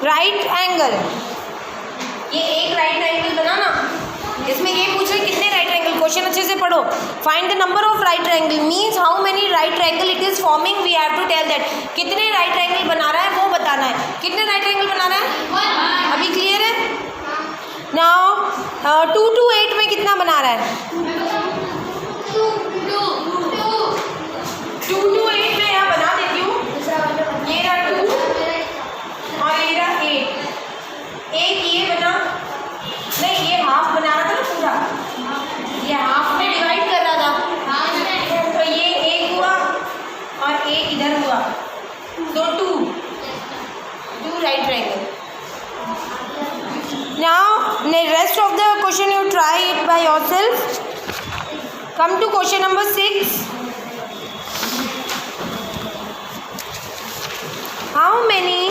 Right angle, ये एक right angle बना ना, इसमें ये पूछ रहे कितने राइट एंगल, क्वेश्चन अच्छे से पढ़ो। Find the number of right angle means how many right angle it is forming, we have to tell that. कितने राइट एंगल बना रहा है वो बताना है। कितने राइट एंगल बना रहा है, अभी क्लियर है? नाउ 2 to 8 में कितना बना रहा है? 2 to 8 में यहाँ बना देती हूँ, ये रहा 2 और ये रहा 8, एक ये बना, नहीं ये हाफ बना रहा था ना पूरा, ये हाफ में डिवाइड कर रहा था, तो ये एक हुआ और एक इधर हुआ, तो 2 right triangle. Now the rest of the question you try it by yourself. Come to question number 6. How many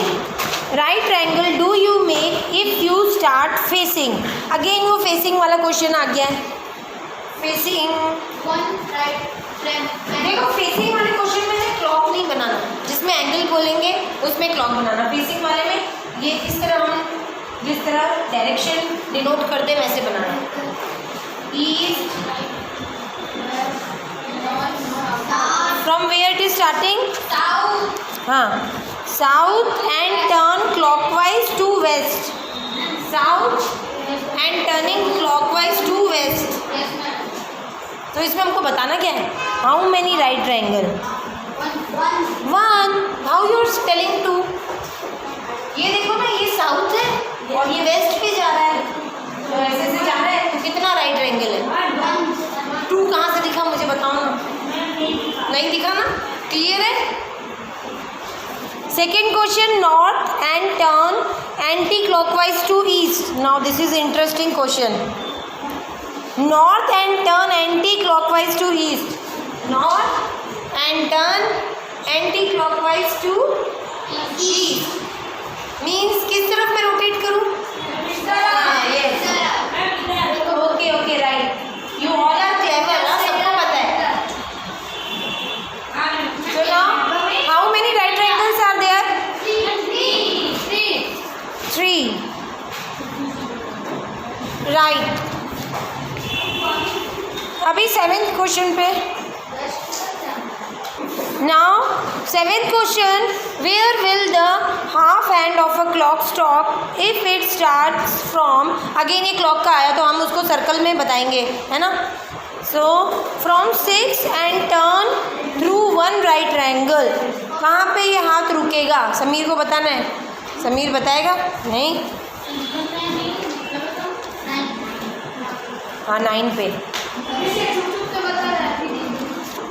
right triangle do you make if you start facing? Again वो facing वाला question आ गया है। Facing one right triangle। देखो facing वाले question में ना clock नहीं बनाना, जिसमें angle बोलेंगे उसमें clock बनाना। facing वाले में ये इस तरह हम जिस तरह डायरेक्शन डिनोट करते हैं वैसे बनाना। East from where it is starting, south, हाँ south and turn clockwise to west, south and turning clockwise to west. तो इसमें हमको बताना क्या है, how many right triangle, one, how you are telling to. ये देखो ना, ये साउथ है और ये वेस्ट पे जा रहा है, तो ऐसे से जा रहा है, तो कितना राइट ट्रायंगल है? 2 कहाँ से दिखा मुझे बताओ ना, नहीं दिखा ना, क्लियर है? Second question, north and turn anti clockwise to east. Now this is interesting question, north and turn anti clockwise to east, north and turn anti clockwise to east means किस तरफ मैं रोटेट करूँ? Okay right, you all are clever, सबको पता है। So now how many right triangles are there? 3 right। अभी 7th question पे। Now 7th question, where will the half hand of a clock stop if it starts from, again ये clock का आया तो हम उसको सर्कल में बताएंगे, है ना? So from 6 and turn through 1 right triangle, कहाँ पे ये हाथ रुकेगा? समीर को बताना है, समीर बताएगा? नहीं, हाँ 9 पे।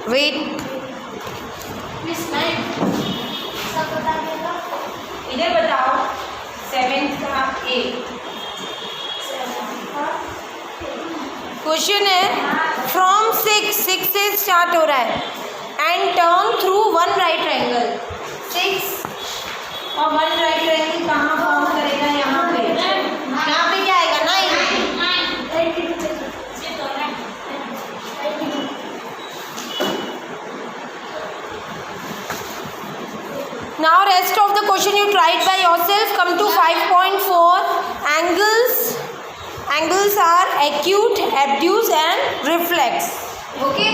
वेट, इधर बताओ 7th का A क्वेश्चन है, फ्रॉम 6 से स्टार्ट हो रहा है and turn through 1 right triangle, 6 और 1 राइट ट्रायंगल कहाँ फॉर्म करेगा? यहाँ पे, यहाँ पे क्या आएगा? 9। Now rest of the question you try it by yourself. Come to 5.4. Angles are acute, obtuse and reflex. Okay.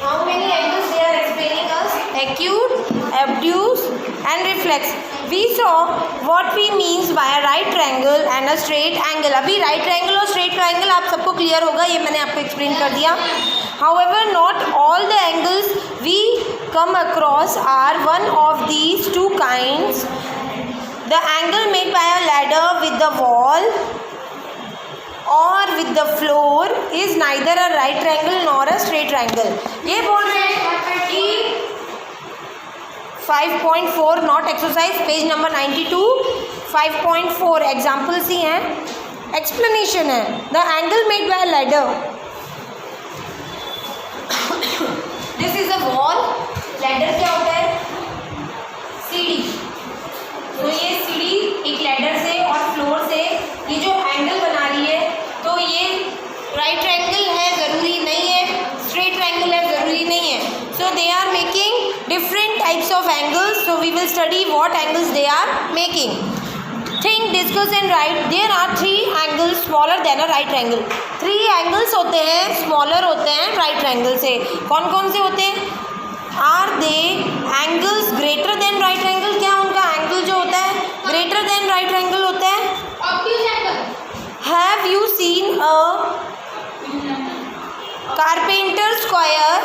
How many angles they are explaining us? Acute, obtuse and reflex. We saw what we means by a right triangle and a straight angle. अभी right triangle और straight triangle आप सबको clear होगा, ये मैंने आपको explain कर दिया। However, not all the angles we come across are one of these 2 kinds. The angle made by a ladder with the wall or with the floor is neither a right triangle nor a straight triangle. ये बोल रहे हैं कि 5.4 not exercise, page number 92, 5.4 examples ही हैं, explanation है। The angle made by ladder, this is a wall, ladder क्या होता है? सीढ़ी। तो ये सीढ़ी एक लैडर से और फ्लोर से ये जो एंगल बना रही है, तो ये राइट ट्रायंगल है ज़रूरी नहीं है, स्ट्रेट ट्रायंगल है ज़रूरी नहीं है। So they are making different types of angles, so we will study what angles they are making. Think, discuss and write. There are 3 angles smaller than a right triangle. 3 angles होते हैं, smaller होते हैं right triangle से। कौन कौन से होते हैं? Are they angles greater than right triangle? क्या उनका एंगल जो होता है ग्रेटर देन राइट ट्रायंगल होता है? Obtuse angle. Have you seen a carpenter square?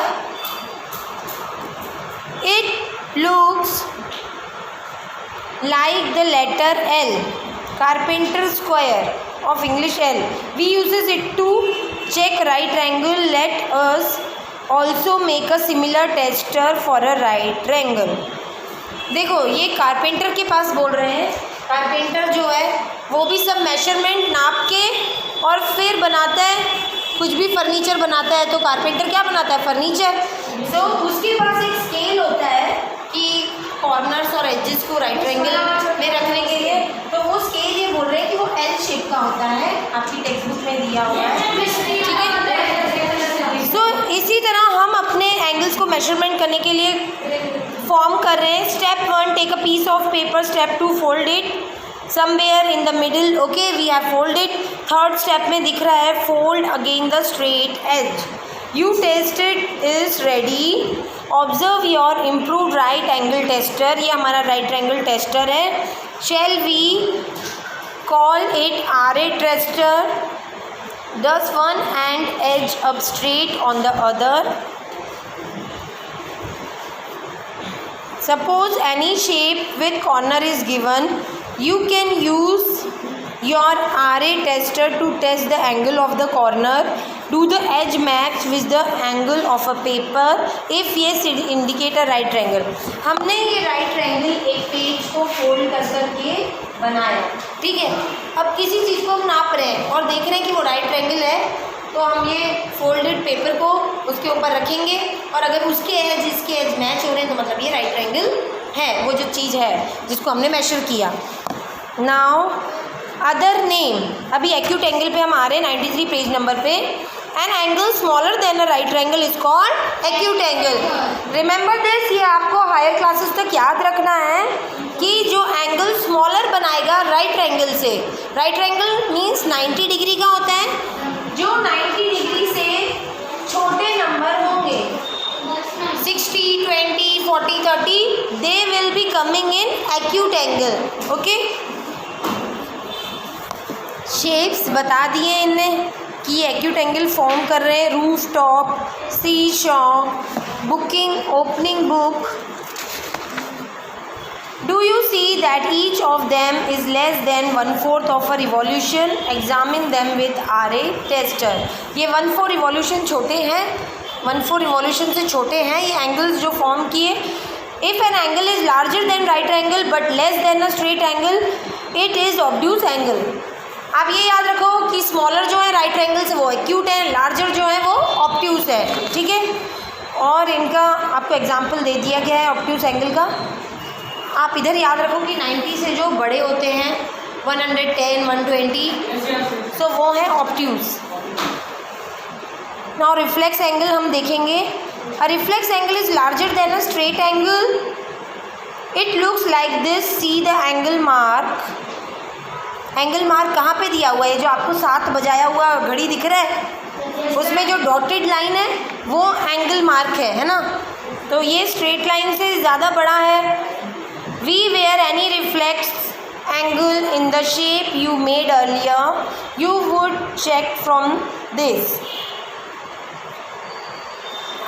It looks like the letter L. Carpenter square of English L. We uses it to check right triangle. Let us also make a similar tester for a right triangle. देखो ये carpenter के पास बोल रहे हैं। Carpenter जो है वो भी सब मेजरमेंट नाप के और फिर बनाता है। कुछ भी फर्नीचर बनाता है तो कारपेंटर क्या बनाता है? फर्नीचर। तो उसके पास एक स्केल होता है कि कॉर्नर्स और एजेस को राइट ट्रायंगल में रखने के लिए। तो वो स्केल ये बोल रहे हैं कि वो एल शेप का होता है, आपकी टेक्स्ट बुक में दिया हुआ है, ठीक है। सो इसी तरह हम अपने एंगल्स को मेजरमेंट करने के लिए फॉर्म कर रहे हैं। Step 1, take a piece of paper. Step 2, fold it somewhere in the middle. Okay, we have fold it. Third step में दिख रहा है fold again the straight edge. You tested is ready. Observe your improve right angle tester. ये हमारा right angle tester है। Shall we call it RA tester? Does one end edge up straight on the other? Suppose any shape with corner is given. You can use your RA tester to test the angle of the corner. Do the edge match with the angle of a paper? If yes, indicate a right triangle. हमने ये right triangle एक page को fold कर करके बनाया, ठीक है। अब किसी चीज़ को हम नाप रहे हैं और देख रहे हैं कि वो राइट ट्रायंगल है, तो हम ये फोल्डेड पेपर को उसके ऊपर रखेंगे और अगर उसके एज इसके एज मैच हो रहे हैं तो मतलब ये राइट ट्रायंगल है, वो जो चीज़ है जिसको हमने मेजर किया। नाउ अदर नेम, अभी एक्यूट एंगल पे हम आ रहे हैं 93 पेज नंबर पे। An angle smaller than a right triangle is called acute angle. Remember this, ये आपको हायर क्लासेस तक याद रखना है कि जो एंगल स्मॉलर बनाएगा राइट ट्रायंगल से, राइट ट्रायंगल मीन्स 90 डिग्री का होता है। जो 90 डिग्री से छोटे नंबर होंगे 60, 20, 40, 30, they will be coming in acute angle. Okay, shapes बता दिए इनने कि एक्यूट एंगल फॉर्म कर रहे हैं। Roof top, sea shore, booking, opening book. Do you see that each of them is less than 1/4 of a revolution? Examine them with RA tester. ये 1/4 revolution छोटे हैं, 1/4 रिवॉल्यूशन से छोटे हैं ये एंगल्स जो फॉर्म किए। If an angle is larger than right angle but less than a straight angle, it is obtuse angle. आप ये याद रखो कि स्मॉलर जो है राइट ट्रायंगल से वो एक्यूट है, लार्जर जो है वो ऑब्ट्यूज है, ठीक है। और इनका आपको एग्जाम्पल दे दिया गया है ऑब्ट्यूज एंगल का। आप इधर याद रखो कि 90 से जो बड़े होते हैं 110, 120, सो वो है ऑब्ट्यूज। नाउ रिफ्लेक्स एंगल हम देखेंगे। A reflex angle is larger than a straight angle. It looks like this. See the angle mark. Angle mark कहाँ पे दिया हुआ है? जो आपको 7 बजाया हुआ घड़ी दिख रहा है उसमें जो डॉटेड लाइन है वो एंगल मार्क है ना। तो ये स्ट्रेट लाइन से ज़्यादा बड़ा है। We where any reflex angle in the shape you made earlier, you would check from this.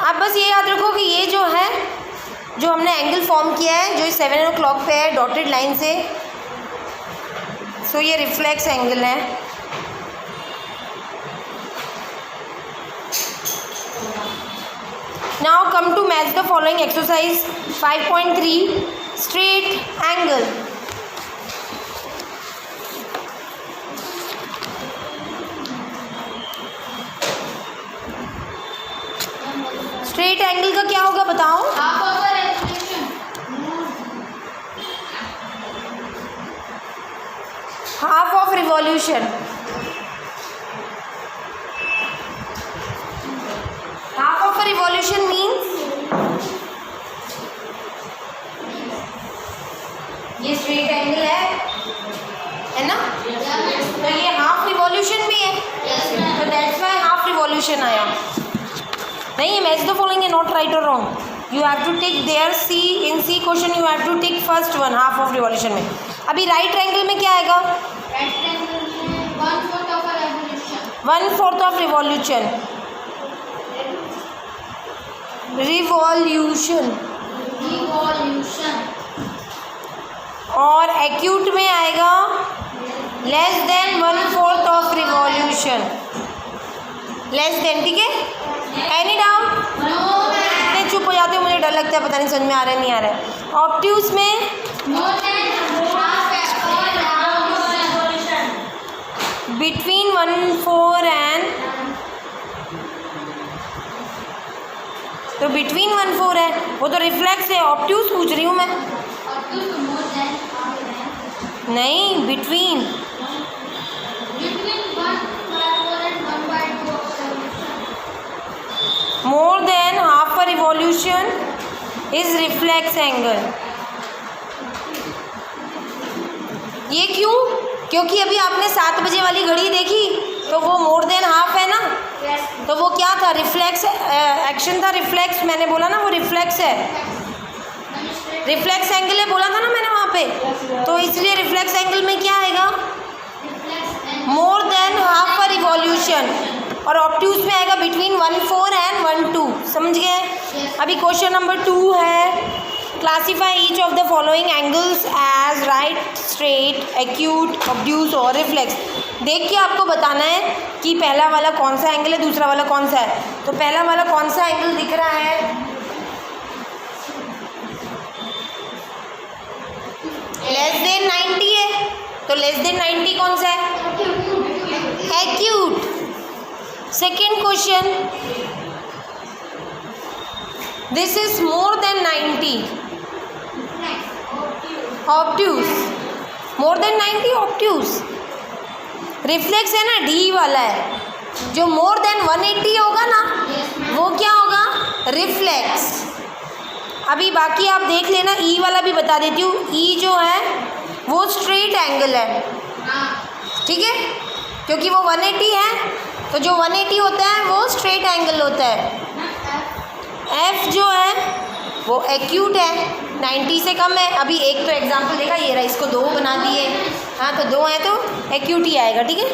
आप बस ये याद रखो कि ये जो है, जो हमने एंगल फॉर्म किया है, जो 7 o'clock पे है डॉटेड लाइन से, सो ये रिफ्लेक्स एंगल है। Now come to match the following exercise 5.3 straight angle. Straight angle का क्या होगा बताओ? Half of revolution. Half of a revolution means ये स्ट्रेट एंगल है, है ना? तो ये हाफ रिवॉल्यूशन भी है, तो दैट्स वाई हाफ रिवॉल्यूशन आया। नहीं, मैच द फॉलोइंग है नॉट राइट और wrong, you have to tick there C, in C question you have to tick first one half of revolution में। अभी राइट ट्रायंगल में क्या आएगा? राइट ट्रायंगल में 1/4 of a revolution. 1/4 of revolution, revolution. और acute में आएगा less than 1/4 of revolution, less than. ठीक है, एनी डाउट? इतने चुप हो जाते हो, मुझे डर लगता है, पता नहीं समझ में आ रहा है नहीं आ रहा है। ऑब्ट्यूज में बिटवीन 1/4 एंड, तो बिटवीन 1/4 है, वो तो रिफ्लेक्स है। ऑब्ट्यूज पूछ रही हूँ मैं, नहीं between. More than half a revolution is reflex angle. ये क्यों? क्योंकि अभी आपने 7 बजे वाली घड़ी देखी, तो वो मोर देन हाफ है ना, तो वो क्या था? रिफ्लेक्स एक्शन था, रिफ्लेक्स मैंने बोला ना, वो रिफ्लेक्स है, रिफ्लेक्स एंगल है बोला था ना मैंने वहाँ पे, तो इसलिए रिफ्लेक्स एंगल में क्या आएगा? More than half a revolution. और ऑब्ट्यूज में आएगा बिटवीन 1/4 एंड 1/2। समझ गए? अभी क्वेश्चन नंबर 2 है, classify each of the following angles as right, straight, acute, obtuse और रिफ्लेक्स। देख के आपको बताना है कि पहला वाला कौन सा एंगल है, दूसरा वाला कौन सा है। तो पहला वाला कौन सा एंगल दिख रहा है? लेस देन 90 है, तो लेस देन 90 कौन सा है? Acute. Second question, this is more than 90, obtuse. More than 90 obtuse. Reflex है ना, डी वाला है, जो मोर देन 180 होगा ना, वो क्या होगा? रिफ्लेक्स। अभी बाकी आप देख लेना, ई वाला भी बता देती हूँ। ई जो है वो स्ट्रेट एंगल है, ठीक है, क्योंकि वो 180 है, तो जो 180 होता है वो स्ट्रेट एंगल होता है। एफ जो है वो एक्यूट है, 90 से कम है। अभी एक तो एग्जाम्पल देखा, ये रहा, इसको 2 बना दिए, हाँ, तो 2 है तो एक्यूट ही आएगा। ठीक है,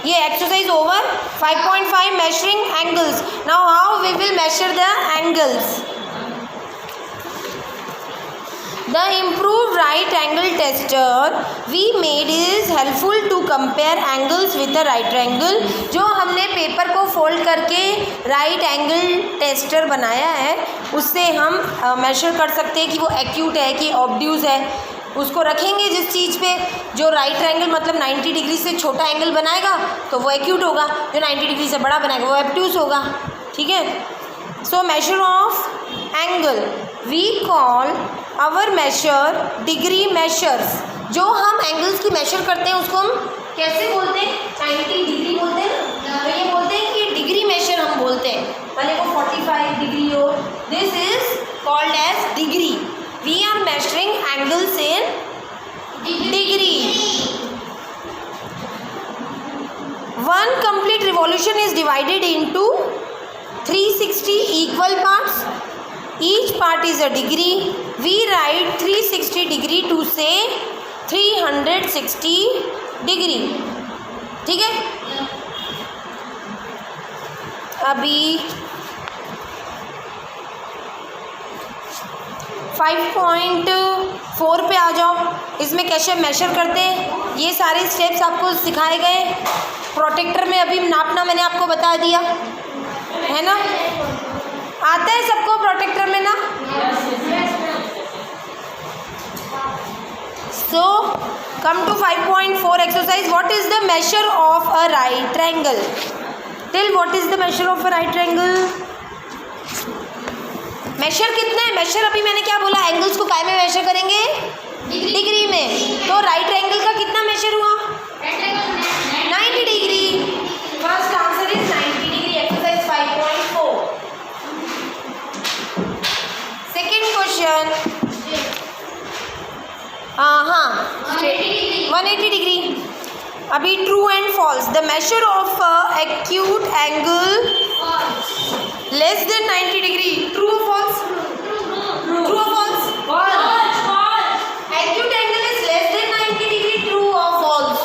ये exercise over 5.5 measuring angles. Now how we will measure the angles. The improved right angle tester we made is helpful to compare angles with the right angle। जो हमने पेपर को फोल्ड करके राइट एंगल टेस्टर बनाया है, उससे हम major कर सकते हैं कि वो एक्यूट है कि ऑब्ट्यूज है। उसको रखेंगे जिस चीज़ पे जो राइट एंगल मतलब 90 डिग्री से छोटा एंगल बनाएगा तो वो एक्यूट होगा, जो 90 डिग्री से बड़ा बनाएगा वो ऑब्ट्यूज होगा। ठीक है, so measure of angle we call our measure degree measures. जो हम एंगल्स की मेजर करते हैं उसको हम कैसे बोलते हैं? 90 डिग्री बोलते हैं ना, तो ये बोलते हैं कि डिग्री मेजर हम बोलते हैं, भले वो 45 डिग्री हो, this is called as degree. We are measuring angles in degree. One complete revolution is divided into 360 equal parts. Each part is a degree. We write 360 degree to say 360 degree. ठीक है, अभी 5.4 पे आ जाओ। इसमें कैसे major करते हैं ये सारे स्टेप्स आपको सिखाए गए। प्रोटेक्टर में अभी नापना मैंने आपको बता दिया है ना, आता है सबको प्रोटेक्टर में ना। So come to 5.4 exercise. What is the measure of a right triangle? Till what is the measure of a right triangle? Measure कितना है? मेजर अभी मैंने क्या बोला, एंगल्स को काय में मेजर करेंगे? डिग्री में। तो राइट ट्रायंगल का कितना मेजर हुआ? 90 degree. First answer is 90 degree. Exercise 5.4। Second question, हाँ 180 डिग्री. अभी true and false. The measure of acute angle less than 90 degree. True और फॉल्स? ट्रू और false? Acute angle is less than 90 degree. True और false?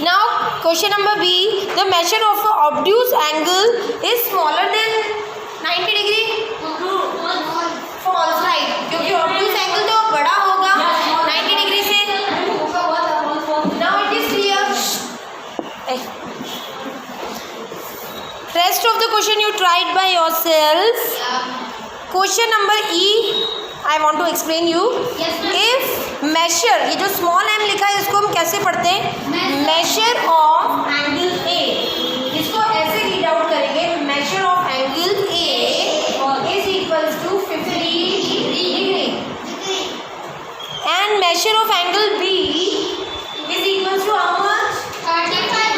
Now question number B. The measure of a obtuse angle is smaller than 90 degree. False, right? क्योंकि obtuse angle तो बड़ा होगा 90 degree से. Now it is clear. Rest of the question you tried by yourself. Question number E. I want to explain you. If measure, ये जो small m लिखा है इसको हम कैसे पढ़ते हैं? Measure of angle A. इसको ऐसे read out करेंगे. Measure of angle A is equals to 50 degree. And measure of angle B is equals to how much? 35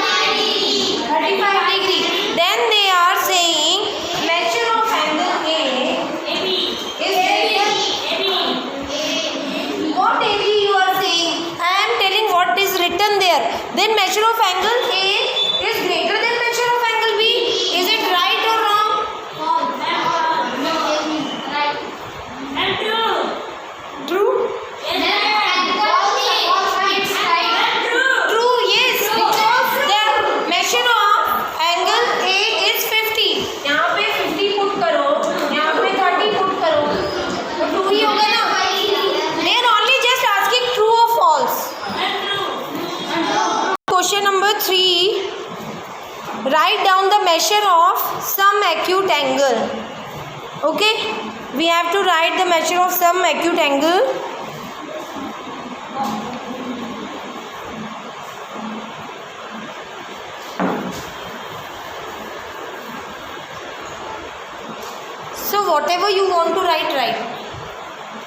degree. Then they are saying measure of angle A is what AB you are saying? I am telling what is written there. Then measure of angle A is greater than measure of angle B. Is it right or wrong? True? True, yes. Because the measure of angle A is 50. यहाँ पे 50 put करो, यहाँ पे 30 put करो, तो true ही होगा ना? They are only just asking true or false. Question number 3. Write down the measure of some acute angle. Okay? We have to write the measure of some acute angle. So whatever you want to write, write.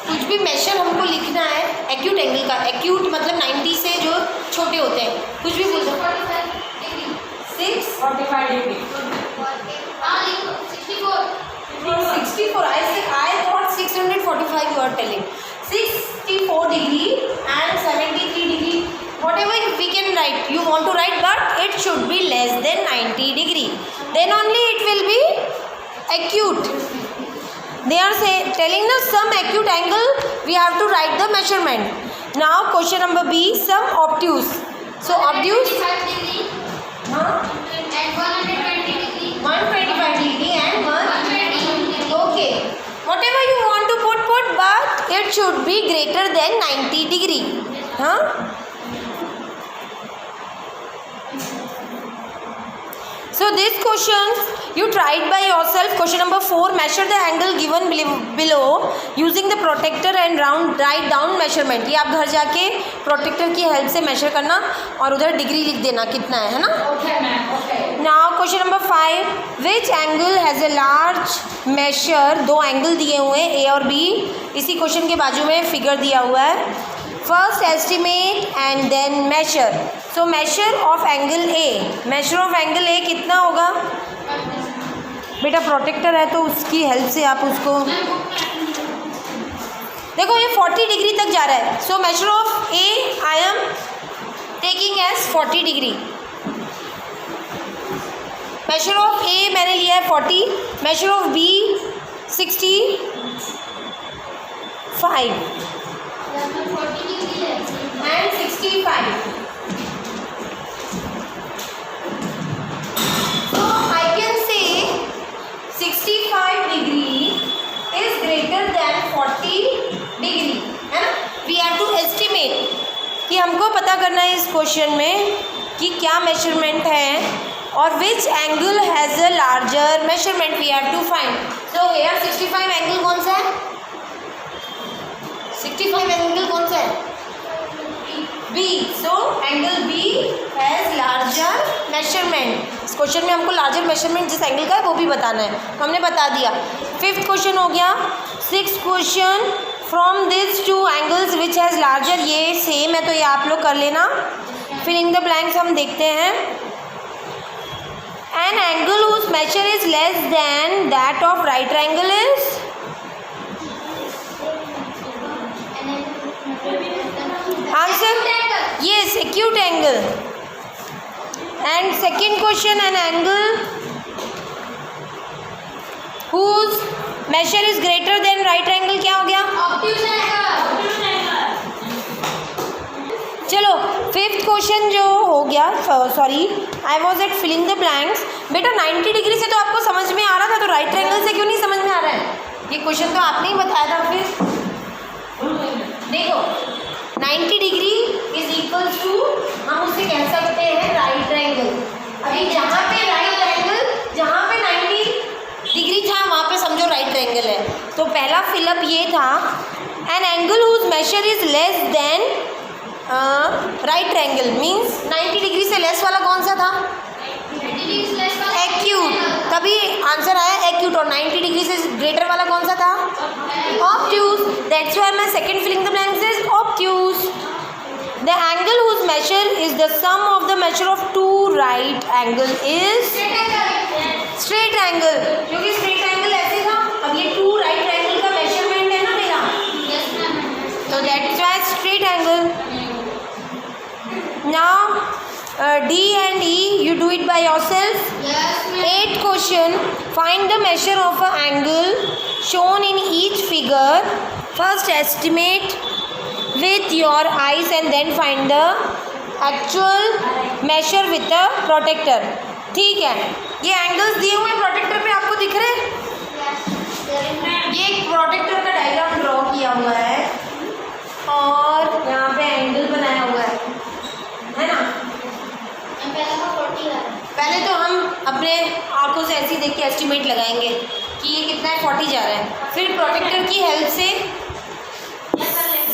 कुछ भी major हमको लिखना है acute angle का. Acute मतलब 90 से जो छोटे होते हैं. कुछ भी बोल सकते. 45 degree. 64. I thought 645 you are telling. 64 degree and 73 degree. Whatever we can write. You want to write, but it should be less than 90 degree. Then only it will be acute. They are telling us some acute angle. We have to write the measurement. Now question number B. Some obtuse. So obtuse. 125 degree and 120. Okay. Whatever you want to put, but it should be greater than 90 degree. So this question you tried by yourself. Question number 4. Measure the angle given below using the protector and write down measurement. ये आप घर जाके protector की help से major करना और उधर degree लिख देना कितना है ना? Okay, ma'am. Okay. Now question number 5. Which angle has a large measure? दो एंगल दिए हुए हैं A और B. इसी क्वेश्चन के बाजू में फिगर दिया हुआ है. First estimate and then measure. So measure of angle A. Measure of angle A कितना होगा? बेटा प्रोटेक्टर है तो उसकी हेल्प से आप उसको देखो. ये 40 डिग्री तक जा रहा है. So measure of A I am taking as 40 degree. Measure of A मैंने लिया है 40. Measure of B 65. and 65. So I can say 65 degree is greater than 40 degree, है ना? We have to estimate कि हमको पता करना है इस क्वेश्चन में कि क्या मेजरमेंट है और which angle has a larger measurement we have to find. So here 65 angle कौन सा है? 65 एंगल कौन सा है? B. So angle B has larger measurement. इस क्वेश्चन में हमको लार्जर मेजरमेंट जिस एंगल का है वो भी बताना है. हमने बता दिया. 5th क्वेश्चन हो गया. 6th question from this two angles which has larger. ये सेम है तो ये आप लोग कर लेना. फिलिंग द ब्लैंक्स हम देखते हैं. An angle whose measure is less than that of right triangle is? Answer? Yes, acute angle. And second question, an angle whose measure is greater than right angle क्या हो गया? Obtuse angle. चलो fifth question जो हो गया, sorry I was at filling the blanks. बेटा 90 degree से तो आपको समझ में आ रहा था, तो राइट ट्रायंगल से क्यों नहीं समझ में आ रहा है? ये क्वेश्चन तो आपने ही बताया था। फिर देखो 90 डिग्री इज इक्वल टू, हम उसे कह सकते हैं राइट ट्रायंगल। अभी जहाँ पे राइट ट्रायंगल, जहाँ पे 90 डिग्री था वहाँ पे समझो राइट ट्रायंगल है। तो पहला फिलअप ये था, an angle whose measure is less than right triangle means 90 degree से लेस वाला कौन सा था? एक्यूट। तभी आंसर आया एक्यूट। और 90 डिग्री से ग्रेटर वाला कौन सा था? Obtuse. That's why my second filling the blanks is obtuse. The angle whose measure is the sum of the measure of two right angle is straight angle. क्योंकि straight angle ऐसे था, अब ये टू राइट एंगल का measurement है ना मेरा, तो that's why straight angle. Now D and E you do it by yourself. Yes, ma'am. 8th question, find the measure of an angle shown in each figure. First estimate with your eyes and then find the actual measure with the protractor. ठीक है, ये angles दिए हुए protector पे आपको दिख रहे हैं? ये एक प्रोटेक्टर का डायग्राम ड्रॉ किया हुआ है और यहाँ पे एंगल बनाया हुआ है ना? पहले तो हम अपने आंखों से ऐसे देख के एस्टिमेट लगाएंगे कि ये कितना है, 40 जा रहा है। फिर प्रोटेक्टर की हेल्प से,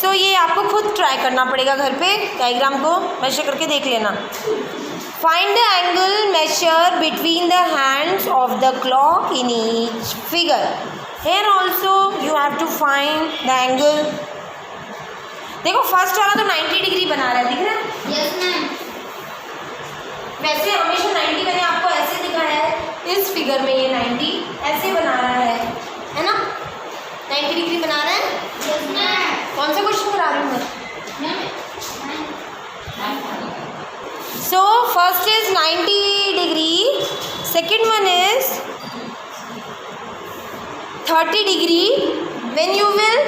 सो ये आपको खुद ट्राई करना पड़ेगा घर पे, डायग्राम को मेजर करके देख लेना। Find the angle measure between the hands of the clock in each figure. Here also you have to find the angle. देखो फर्स्ट वाला तो 90 डिग्री बना रहा है, दिख रहा है? Yes, ma'am. वैसे हमेशा 90 मैंने आपको ऐसे दिखाया है, इस फिगर में ये 90 ऐसे बना रहा है ना? 90 डिग्री बना रहा है। Yes, ma'am. कौन सा क्वेश्चन करा रही हूँ मैं? So first is 90 degree, second one is 30 degree. When you will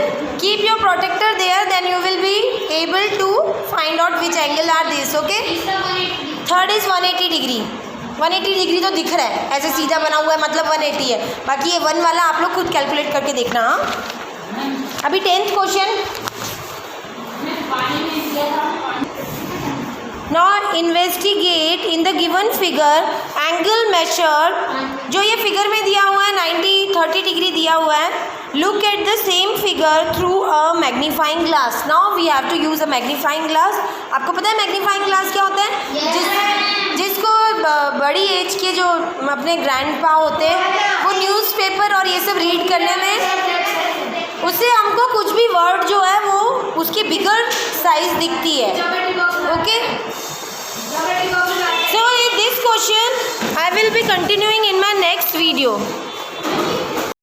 keep your protector there, then you will be able to find out which angle are these. Okay? Third is 180 degree. 180 degree तो दिख रहा है, ऐसे सीधा बना हुआ है, मतलब 180 है। बाकी ये 1 वाला आप लोग खुद कैलकुलेट करके देखना। हाँ, अभी 10th question. Now investigate in the given figure angle measure. जो ये फिगर में दिया हुआ है 30 डिग्री दिया हुआ है, look at the same figure through a magnifying glass. Now we have to use a magnifying glass. आपको पता है मैग्नीफाइंग ग्लास क्या होता है? जिसको बड़ी एज के जो अपने ग्रैंडपा होते हैं, वो न्यूज़पेपर और ये सब रीड करने में, उससे हमको कुछ भी वर्ड जो है वो उसकी बिगर साइज दिखती है। Okay, so in this question I will be continuing in my next video.